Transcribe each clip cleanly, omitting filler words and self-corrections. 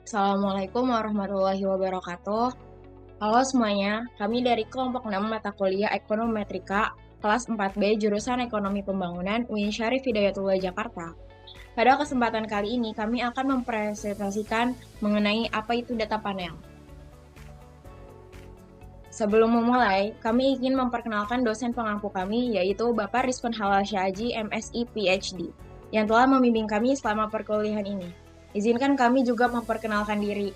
Assalamualaikum warahmatullahi wabarakatuh. Halo semuanya, kami dari kelompok 6 mata kuliah Ekonometrika, kelas 4B jurusan Ekonomi Pembangunan UIN Syarif Hidayatullah Jakarta. Pada kesempatan kali ini, kami akan mempresentasikan mengenai apa itu data panel. Sebelum memulai, kami ingin memperkenalkan dosen pengampu kami, yaitu Bapak Rizwan Halal Syahaji, MSI PhD, yang telah membimbing kami selama perkuliahan ini. Izinkan kami juga memperkenalkan diri.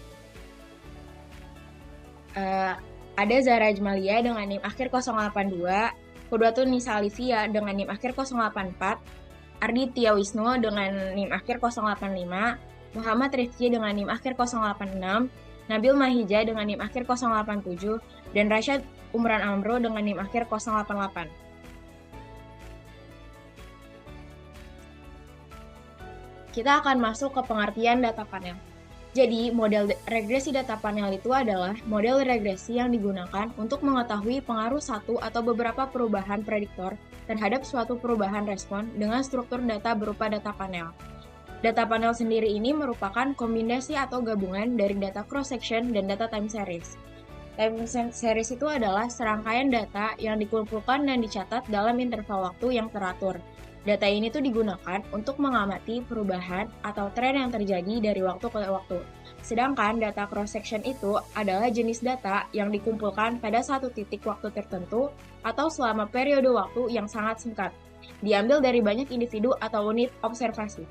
Eh, ada Zara Jmalia dengan NIM akhir 082, Kudwatun Nisa Alivia dengan NIM akhir 084, Ardi Tia Wisnu dengan NIM akhir 085, Muhammad Rifki dengan NIM akhir 086, Nabil Mahija dengan NIM akhir 087, dan Rashad Umran Amro dengan NIM akhir 088. Kita akan masuk ke pengertian data panel. Jadi, model regresi data panel itu adalah model regresi yang digunakan untuk mengetahui pengaruh satu atau beberapa perubahan prediktor terhadap suatu perubahan respon dengan struktur data berupa data panel. Data panel sendiri ini merupakan kombinasi atau gabungan dari data cross-section dan data time series. Time series itu adalah serangkaian data yang dikumpulkan dan dicatat dalam interval waktu yang teratur. Data ini tuh digunakan untuk mengamati perubahan atau tren yang terjadi dari waktu ke waktu. Sedangkan data cross-section itu adalah jenis data yang dikumpulkan pada satu titik waktu tertentu atau selama periode waktu yang sangat singkat. Diambil dari banyak individu atau unit observasi.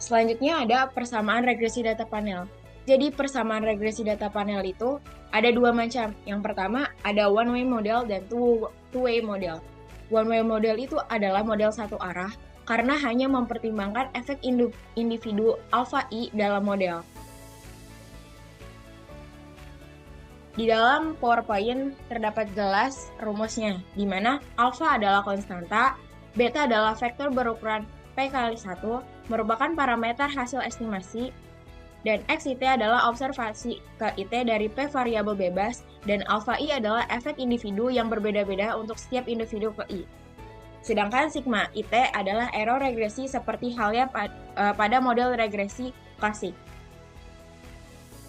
Selanjutnya ada persamaan regresi data panel. Jadi persamaan regresi data panel itu ada dua macam. Yang pertama ada one-way model dan two-way model. One-way model itu adalah model satu arah karena hanya mempertimbangkan efek individu alpha I dalam model. Di dalam PowerPoint terdapat jelas rumusnya, di mana alpha adalah konstanta, beta adalah vektor berukuran P kali 1, merupakan parameter hasil estimasi, dan XIT adalah observasi ke IT dari P variabel bebas, dan alpha I adalah efek individu yang berbeda-beda untuk setiap individu ke I. Sedangkan sigma IT adalah error regresi seperti halnya pada model regresi klasik.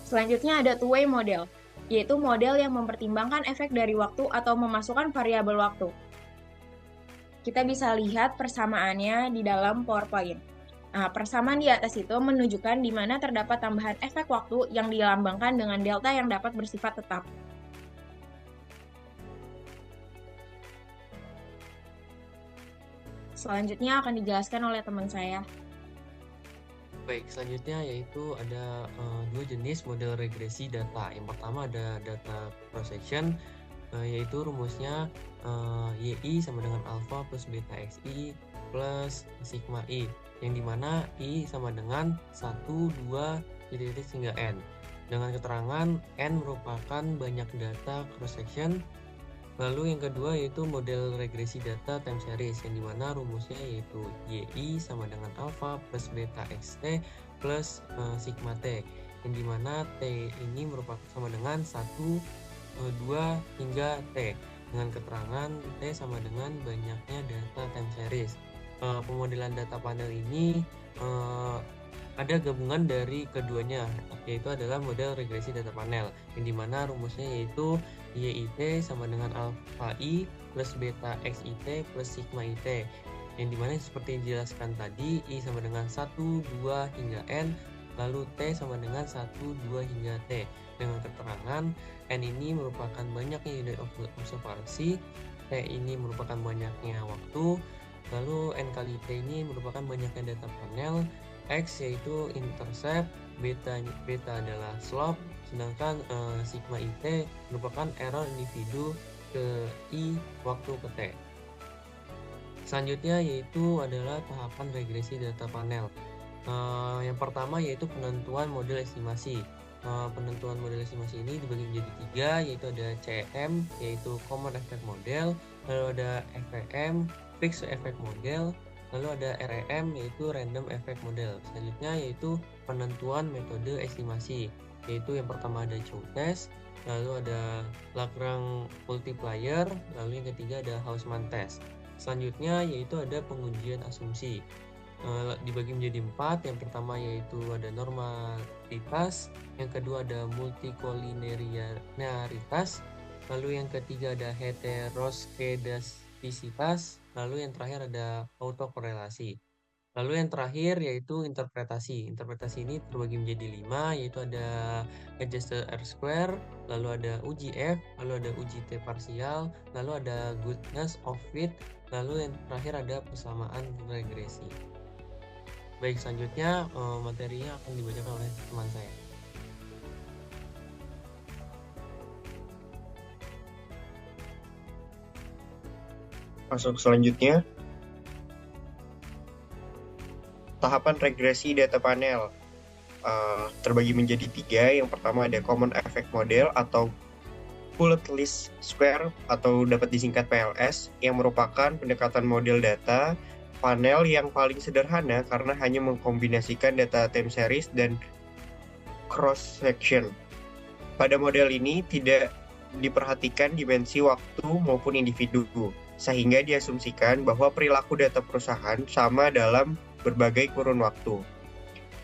Selanjutnya ada two-way model, yaitu model yang mempertimbangkan efek dari waktu atau memasukkan variabel waktu. Kita bisa lihat persamaannya di dalam PowerPoint. Nah, persamaan di atas itu menunjukkan di mana terdapat tambahan efek waktu yang dilambangkan dengan delta yang dapat bersifat tetap. Selanjutnya akan dijelaskan oleh teman saya. Baik, selanjutnya yaitu ada dua jenis model regresi data. Yang pertama ada data cross-section, yaitu rumusnya YI sama dengan alpha plus beta XI plus sigma I, yang dimana I sama dengan 1, 2, titik hingga N. Dengan keterangan N merupakan banyak data cross-section. Lalu yang kedua yaitu model regresi data time series, yang dimana rumusnya yaitu YI sama dengan alpha plus beta XT plus sigma T, yang dimana T ini merupakan sama dengan 1, 2 hingga T, dengan keterangan T sama dengan banyaknya data time series. Pemodelan data panel ini ada gabungan dari keduanya, yaitu adalah model regresi data panel, yang dimana rumusnya yaitu YIT sama dengan alpha I plus beta XIT plus sigma IT, yang dimana seperti dijelaskan tadi, I sama dengan 1, 2 hingga N, lalu T sama dengan 1, 2 hingga T, dengan keterangan N ini merupakan banyaknya unit observasi, T ini merupakan banyaknya waktu, lalu N kali T ini merupakan banyaknya data panel, X yaitu intercept, beta adalah slope, sedangkan sigma IT merupakan error individu ke I waktu ke T. Selanjutnya yaitu adalah tahapan regresi data panel. Yang pertama yaitu penentuan model estimasi. Penentuan model estimasi ini dibagi menjadi 3, yaitu ada CEM yaitu Common Effect Model, lalu ada FEM Fixed Effect Model, lalu ada REM yaitu Random Effect Model. Selanjutnya yaitu penentuan metode estimasi, yaitu yang pertama ada Chow Test, lalu ada Lagrange Multiplier, lalu yang ketiga ada Hausman Test. Selanjutnya yaitu ada pengujian asumsi. dibagi menjadi 4. Yang pertama yaitu ada normalitas, yang kedua ada multikolineritas, lalu yang ketiga ada heteroskedastisitas, lalu yang terakhir ada autokorelasi. Lalu yang terakhir yaitu interpretasi. Interpretasi ini terbagi menjadi 5, yaitu ada adjusted R-square, lalu ada uji F, lalu ada uji T parsial, lalu ada goodness of fit, lalu yang terakhir ada persamaan regresi. Baik, selanjutnya materinya akan dibacakan oleh teman saya. Masuk selanjutnya. Tahapan regresi data panel terbagi menjadi 3. Yang pertama ada Common Effect Model atau Pulled Least Square atau dapat disingkat PLS, yang merupakan pendekatan model data panel yang paling sederhana karena hanya mengkombinasikan data time series dan cross section. Pada model ini tidak diperhatikan dimensi waktu maupun individu, sehingga diasumsikan bahwa perilaku data perusahaan sama dalam berbagai kurun waktu.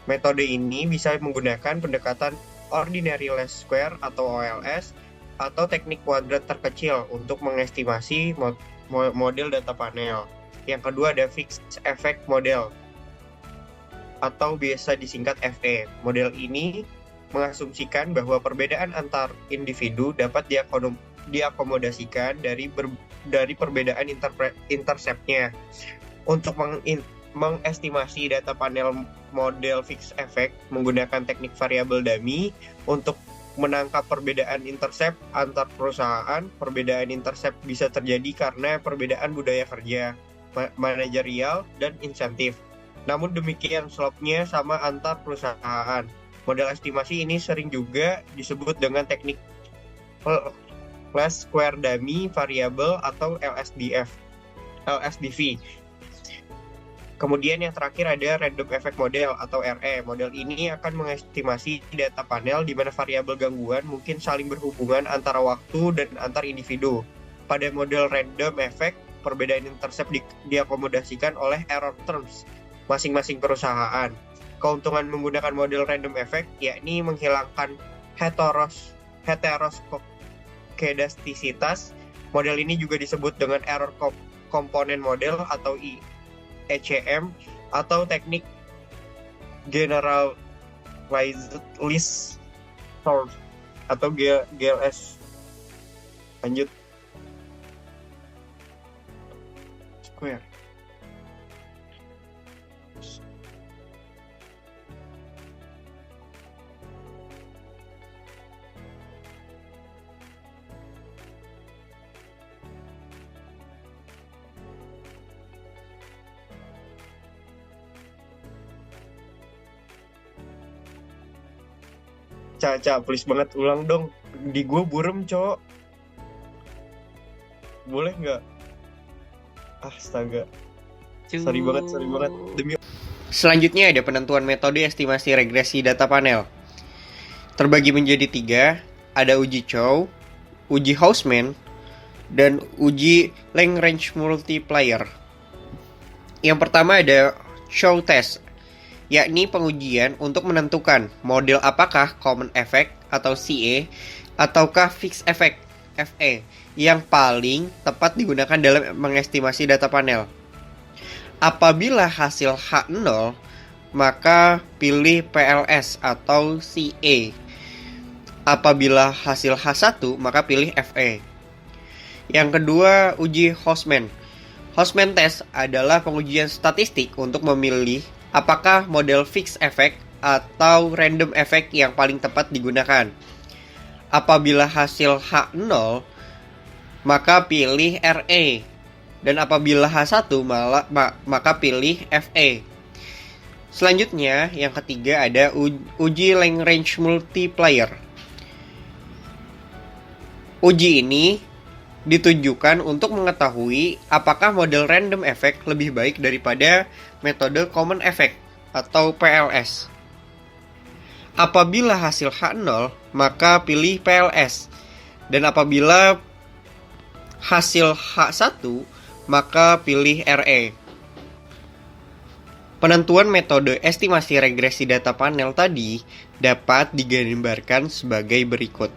Metode ini bisa menggunakan pendekatan Ordinary Least Square atau OLS atau teknik kuadrat terkecil untuk mengestimasi model data panel. Yang kedua ada Fixed Effect Model atau biasa disingkat FE. Model ini mengasumsikan bahwa perbedaan antar individu dapat diakomodasikan dari perbedaan interceptnya. Untuk mengestimasi data panel model fixed effect menggunakan teknik variabel dummy untuk menangkap perbedaan intercept antar perusahaan. Perbedaan intercept bisa terjadi karena perbedaan budaya kerja, manajerial, dan insentif. Namun demikian slope-nya sama antar perusahaan. Model estimasi ini sering juga disebut dengan teknik Least Square Dummy Variable atau LSDV. Kemudian yang terakhir ada Random Effect Model atau RE. Model ini akan mengestimasi data panel di mana variabel gangguan mungkin saling berhubungan antara waktu dan antar individu. Pada model Random Effect, perbedaan intercept diakomodasikan oleh error terms masing-masing perusahaan. Keuntungan menggunakan model Random Effect yakni menghilangkan heteroskedastisitas. Model ini juga disebut dengan error component model atau ECM atau teknik Generalized Least Square atau GLS. Lanjut. Square. Caca, please banget ulang dong. Di gue burem, Cok. Boleh nggak? Astaga. Sorry banget. Demi. Selanjutnya ada penentuan metode estimasi regresi data panel. Terbagi menjadi 3, ada uji Chow, uji Hausman, dan uji Lagrange multiplier. Yang pertama ada Chow test, yakni pengujian untuk menentukan model apakah common effect atau CE ataukah fixed effect FE yang paling tepat digunakan dalam mengestimasi data panel. Apabila hasil H0, maka pilih PLS atau CE. Apabila hasil H1, maka pilih FE. Yang kedua, uji Hausman. Hausman test adalah pengujian statistik untuk memilih apakah model fixed effect atau random effect yang paling tepat digunakan. Apabila hasil H0, maka pilih RE. Dan apabila H1, maka pilih FE. Selanjutnya, yang ketiga ada uji Lagrange multiplier. Uji ini ditujukan untuk mengetahui apakah model random effect lebih baik daripada metode common effect atau PLS. Apabila hasil H0, maka pilih PLS. Dan apabila hasil H1, maka pilih RE. Penentuan metode estimasi regresi data panel tadi dapat digambarkan sebagai berikut.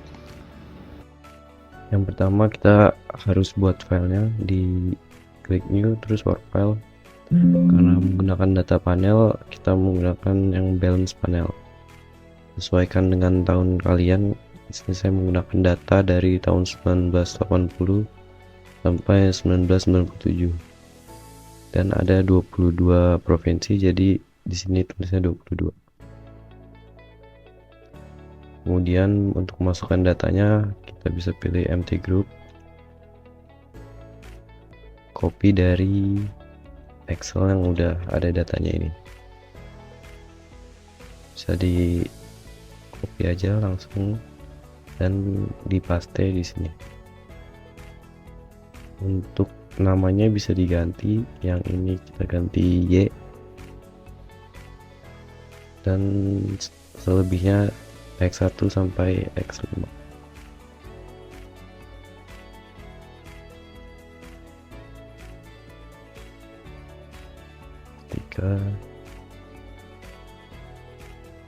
Yang pertama kita harus buat filenya, di klik new terus work file. Karena menggunakan data panel, kita menggunakan yang balance panel. Sesuaikan dengan tahun kalian. Di sini saya menggunakan data dari tahun 1980 sampai 1997. Dan ada 22 provinsi, jadi di sini tulisnya 22. Kemudian untuk masukkan datanya kita bisa pilih empty group, copy dari Excel yang udah ada datanya ini, bisa di copy aja langsung dan dipaste di sini. Untuk namanya bisa diganti, yang ini kita ganti Y, dan selebihnya X1 sampai X5.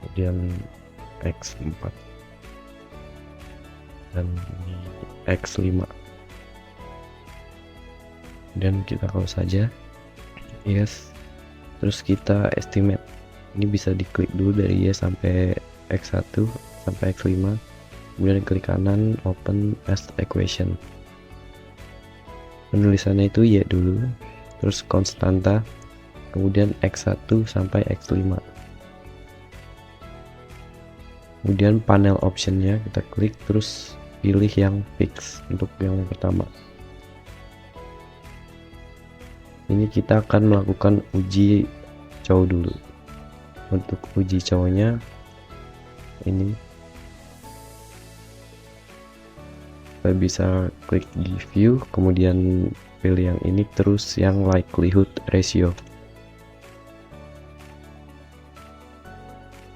Kemudian X4 dan X5. Dan kita close saja, yes. Terus kita estimate, ini bisa diklik dulu dari Y sampai X1 sampai X5, kemudian klik kanan open as equation. Penulisannya itu Y dulu, terus konstanta, kemudian X1 sampai X5. Kemudian panel optionnya kita klik, terus pilih yang fix untuk yang pertama. Ini kita akan melakukan uji cow dulu. Untuk uji cownya ini kita bisa klik di view, kemudian pilih yang ini, terus yang likelihood ratio.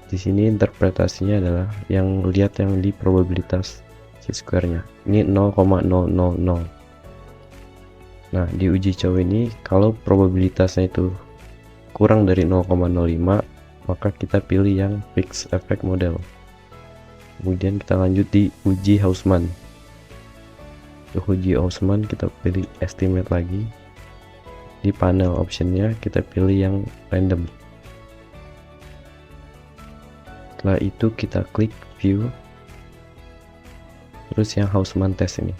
Di sini interpretasinya adalah yang lihat yang di probabilitas square-nya. Ini 0,000. Nah, di uji cow ini kalau probabilitasnya itu kurang dari 0,05, maka kita pilih yang fixed effect model. Kemudian kita lanjut di uji Hausman. Untuk uji Hausman kita pilih estimate lagi. Di panel optionnya kita pilih yang random. Setelah itu kita klik view, terus yang Hausman test ini.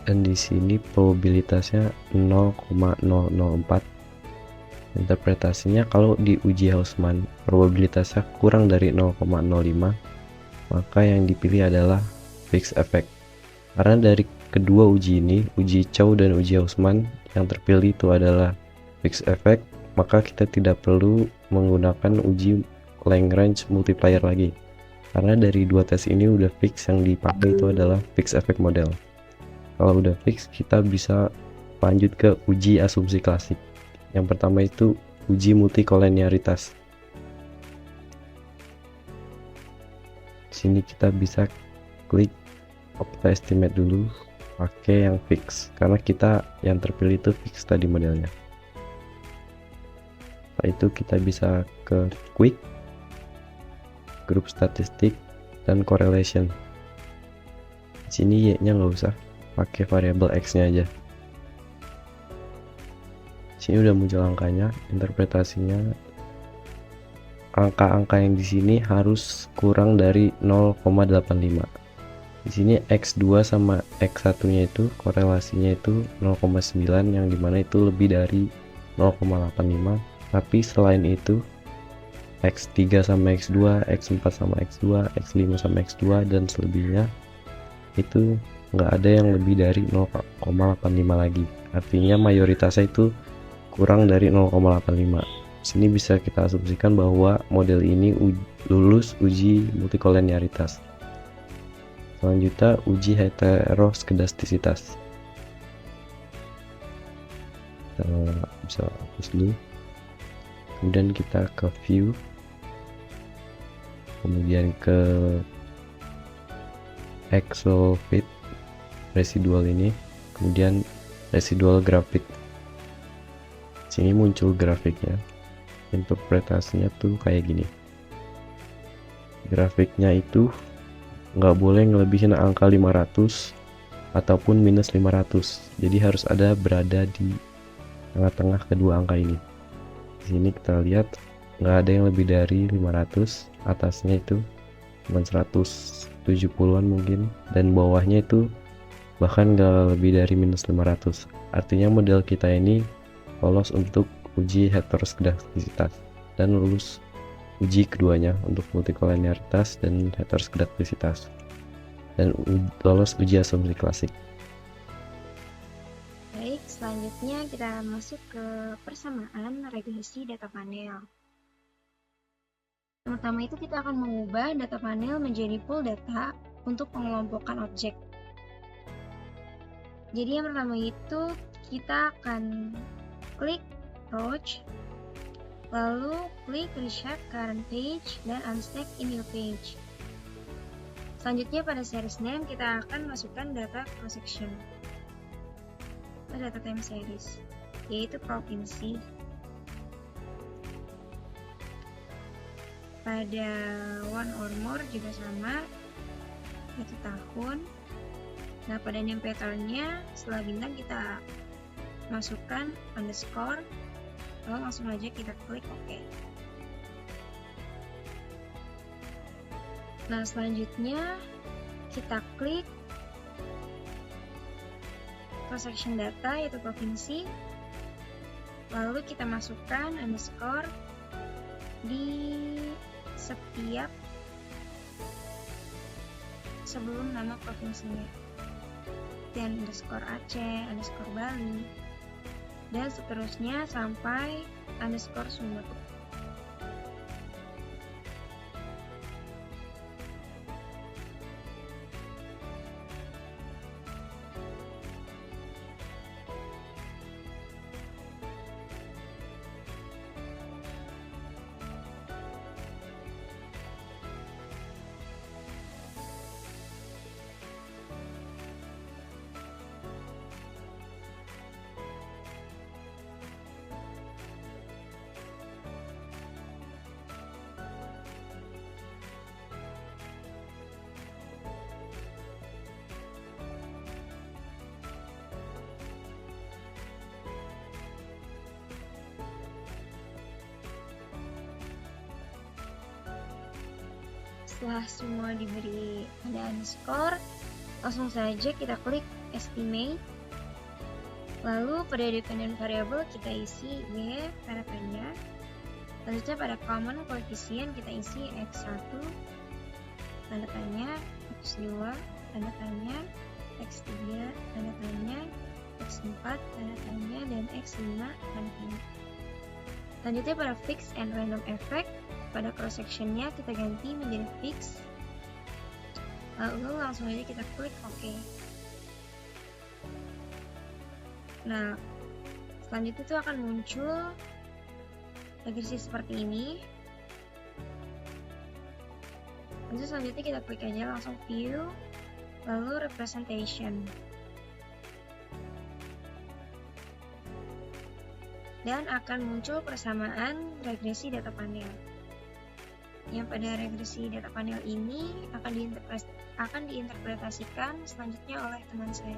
Dan di sini probabilitasnya 0,004. Interpretasinya kalau di uji Hausman probabilitasnya kurang dari 0,05, maka yang dipilih adalah fixed effect. Karena dari kedua uji ini, uji cow dan uji Hausman, yang terpilih itu adalah fixed effect, maka kita tidak perlu menggunakan uji Lagrange multiplier lagi. Karena dari dua tes ini udah fix, yang dipakai itu adalah fixed effect model. Kalau udah fix, kita bisa lanjut ke uji asumsi klasik. Yang pertama itu uji multikoleniaritas. Di sini kita bisa klik opta estimate dulu, pakai yang fix karena kita yang terpilih itu fix tadi modelnya. Setelah itu kita bisa ke quick, grup statistik, dan correlation. Di sini Y-nya nggak usah, pakai variabel X-nya aja. Sini udah muncul angkanya, interpretasinya angka-angka yang di sini harus kurang dari 0,85. Di sini X2 sama X1-nya itu korelasinya itu 0,9, yang dimana itu lebih dari 0,85. Tapi selain itu X3 sama X2, X4 sama X2, X5 sama X2, dan selebihnya itu nggak ada yang lebih dari 0,85 lagi. Artinya mayoritasnya itu kurang dari 0,85. Sini bisa kita asumsikan bahwa model ini lulus uji multikoleniaritas. Selanjutnya uji heteroskedastisitas. Kita bisa hapus dulu. Kemudian kita ke view, kemudian ke Excel fit residual ini, kemudian residual grafik. sini muncul grafiknya. Interpretasinya tuh kayak gini. Grafiknya itu nggak boleh ngelebihin angka 500 ataupun minus 500. Jadi harus ada berada di tengah-tengah kedua angka ini. Di sini kita lihat nggak ada yang lebih dari 500, atasnya itu cuma 170-an mungkin, dan bawahnya itu bahkan nggak lebih dari minus 500. Artinya model kita ini lolos untuk uji heteroskedastisitas dan lulus uji keduanya untuk multikoliniaritas dan heteroskedastisitas, dan lolos uji asumsi klasik. Baik, selanjutnya kita masuk ke persamaan regresi data panel. Yang pertama itu kita akan mengubah data panel menjadi pool data untuk pengelompokan objek. Jadi yang pertama itu kita akan klik approach, lalu klik reshape current page dan unstack in new page. Selanjutnya pada series name kita akan masukkan data cross section pada data time series, yaitu provinsi. Pada one or more juga sama, yaitu tahun. Nah, pada name pattern-nya setelah bintang kita masukkan underscore, lalu langsung aja kita klik OK. Nah, selanjutnya kita klik cross section data yaitu provinsi, lalu kita masukkan underscore di setiap sebelum nama provinsinya, dan underscore Aceh, underscore Bali, dan seterusnya sampai underscore Sumber. Setelah semua diberi ada underscore, langsung saja kita klik estimate. Lalu pada dependent variable kita isi y tanda tanya. Selanjutnya pada common coefficient kita isi x1 tanda tanya, x2 tanda tanya, x3 tanda tanya, x4 tanda tanya, dan x5 tanda tanya. Selanjutnya pada fixed and random effect, pada cross sectionnya kita ganti menjadi fix, lalu langsung aja kita klik OK. Nah, selanjutnya itu akan muncul regresi seperti ini. Lalu selanjutnya kita klik aja langsung view, lalu representation, dan akan muncul persamaan regresi data panel. Yang pada regresi data panel ini akan diinterpretasikan selanjutnya oleh teman saya.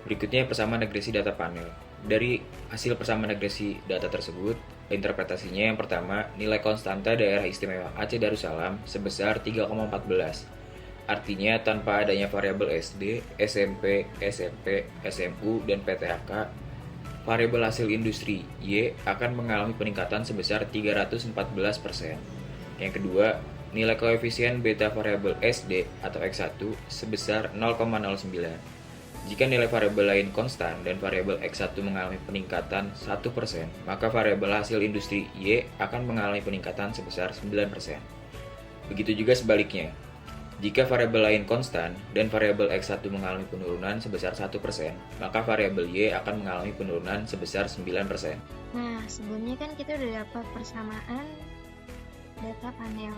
Berikutnya persamaan regresi data panel. Dari hasil persamaan regresi data tersebut, interpretasinya yang pertama, nilai konstanta daerah istimewa Aceh Darussalam sebesar 3,14. Artinya tanpa adanya variabel SD, SMP, SMP, SMU, dan PTHK, variabel hasil industri Y akan mengalami peningkatan sebesar 314%. Yang kedua, nilai koefisien beta variabel SD atau X1 sebesar 0,09. Jika nilai variabel lain konstan dan variabel X1 mengalami peningkatan 1%, maka variabel hasil industri Y akan mengalami peningkatan sebesar 9%. Begitu juga sebaliknya. Jika variabel lain konstan dan variabel X1 mengalami penurunan sebesar 1%, maka variabel Y akan mengalami penurunan sebesar 9%. Nah, sebelumnya kan kita udah dapat persamaan data panel,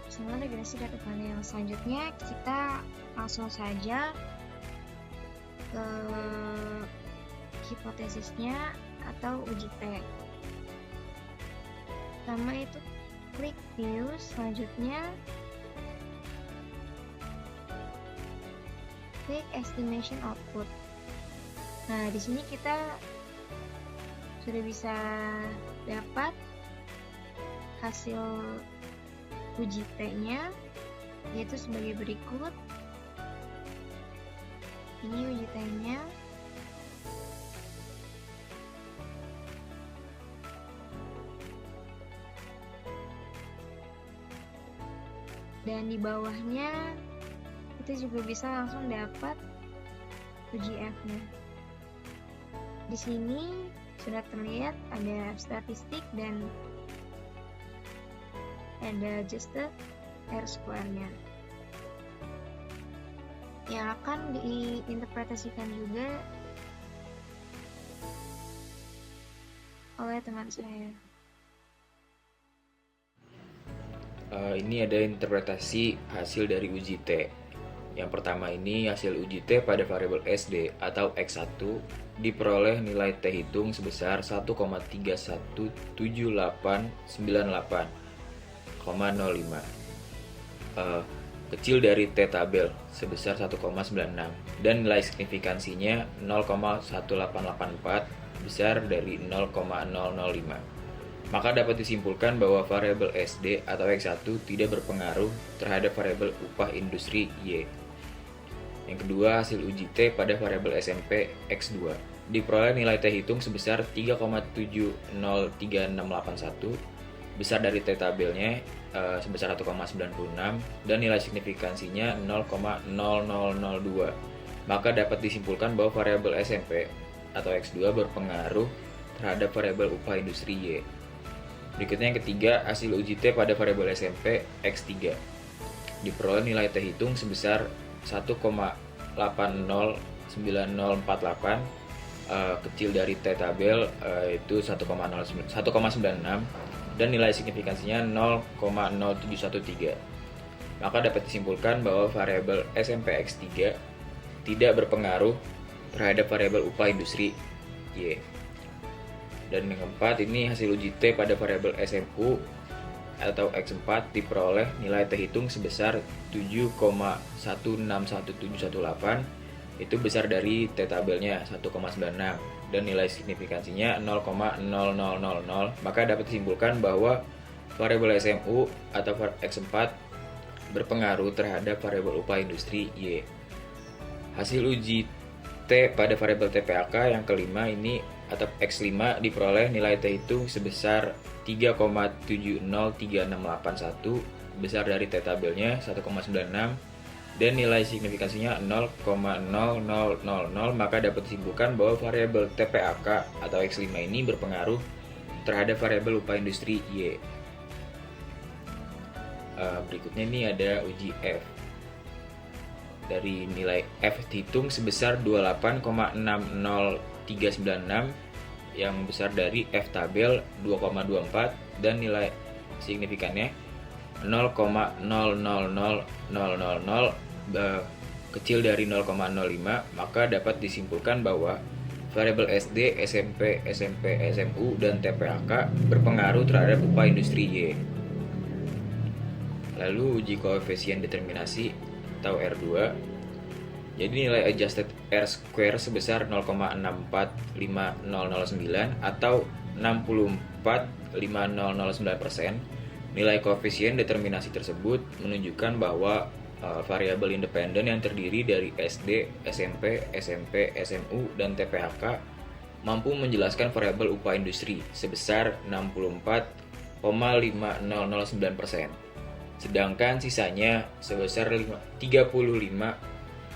persamaan regresi data panel. Selanjutnya kita langsung saja ke hipotesisnya atau uji T. Pertama itu klik view, selanjutnya klik estimation output. Nah, di sini kita sudah bisa dapat hasil uji T-nya, yaitu sebagai berikut. Ini uji T-nya. Dan di bawahnya kita juga bisa langsung dapat uji F-nya. Di sini sudah terlihat ada statistik dan ada adjusted R-square-nya yang akan diinterpretasikan juga oleh teman saya. Ini ada interpretasi hasil dari uji T. Yang pertama ini hasil uji T pada variabel SD atau X1 diperoleh nilai T hitung sebesar 1,317898,05 kecil dari T tabel sebesar 1,96 dan nilai signifikansinya 0,1884 besar dari 0,005. Maka dapat disimpulkan bahwa variabel SD atau X1 tidak berpengaruh terhadap variabel upah industri Y. Yang kedua, hasil uji T pada variabel SMP X2 diperoleh nilai T hitung sebesar 3,703681 besar dari T tabelnya sebesar 1,96 dan nilai signifikansinya 0,0002. Maka dapat disimpulkan bahwa variabel SMP atau X2 berpengaruh terhadap variabel upah industri Y. Berikutnya yang ketiga, hasil uji T pada variabel SMP X3 diperoleh nilai T hitung sebesar 1,809048 kecil dari T tabel itu 1,96 dan nilai signifikansinya 0,0713. Maka dapat disimpulkan bahwa variabel SMP X3 tidak berpengaruh terhadap variabel upah industri Y. Dan yang keempat ini hasil uji T pada variabel SMU atau X4 diperoleh nilai T hitung sebesar 7,161718 itu besar dari T tabelnya 1,96 dan nilai signifikansinya 0,0000. Maka dapat disimpulkan bahwa variabel SMU atau X4 berpengaruh terhadap variabel upah industri Y. Hasil uji T pada variabel TPAK yang kelima ini atau X5 diperoleh nilai T hitung sebesar 3,703681 besar dari T tabelnya 1,96 dan nilai signifikansinya 0,0000. Maka dapat disimpulkan bahwa variabel TPAK atau X5 ini berpengaruh terhadap variabel upah industri Y. Berikutnya ini ada uji F. Dari nilai F dihitung sebesar 28,60396 yang besar dari F tabel 2,24 dan nilai signifikannya 0,000000 kecil dari 0,05. Maka dapat disimpulkan bahwa variabel SD, SMP, SMU, dan TPAK berpengaruh terhadap upah industri Y. Lalu uji koefisien determinasi atau R2. Jadi nilai adjusted R-square sebesar 0,645009 atau 64,5009%. Nilai koefisien determinasi tersebut menunjukkan bahwa variabel independen yang terdiri dari SD, SMP, SMU, dan TPHK mampu menjelaskan variabel upah industri sebesar 64,5009%. Sedangkan sisanya sebesar 35,4991%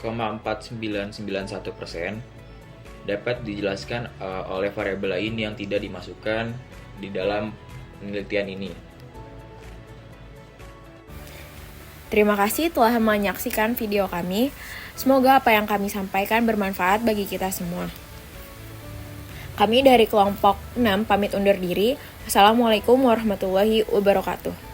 dapat dijelaskan oleh variabel lain yang tidak dimasukkan di dalam penelitian ini. Terima kasih telah menyaksikan video kami. Semoga apa yang kami sampaikan bermanfaat bagi kita semua. Kami dari kelompok 6 pamit undur diri. Assalamualaikum warahmatullahi wabarakatuh.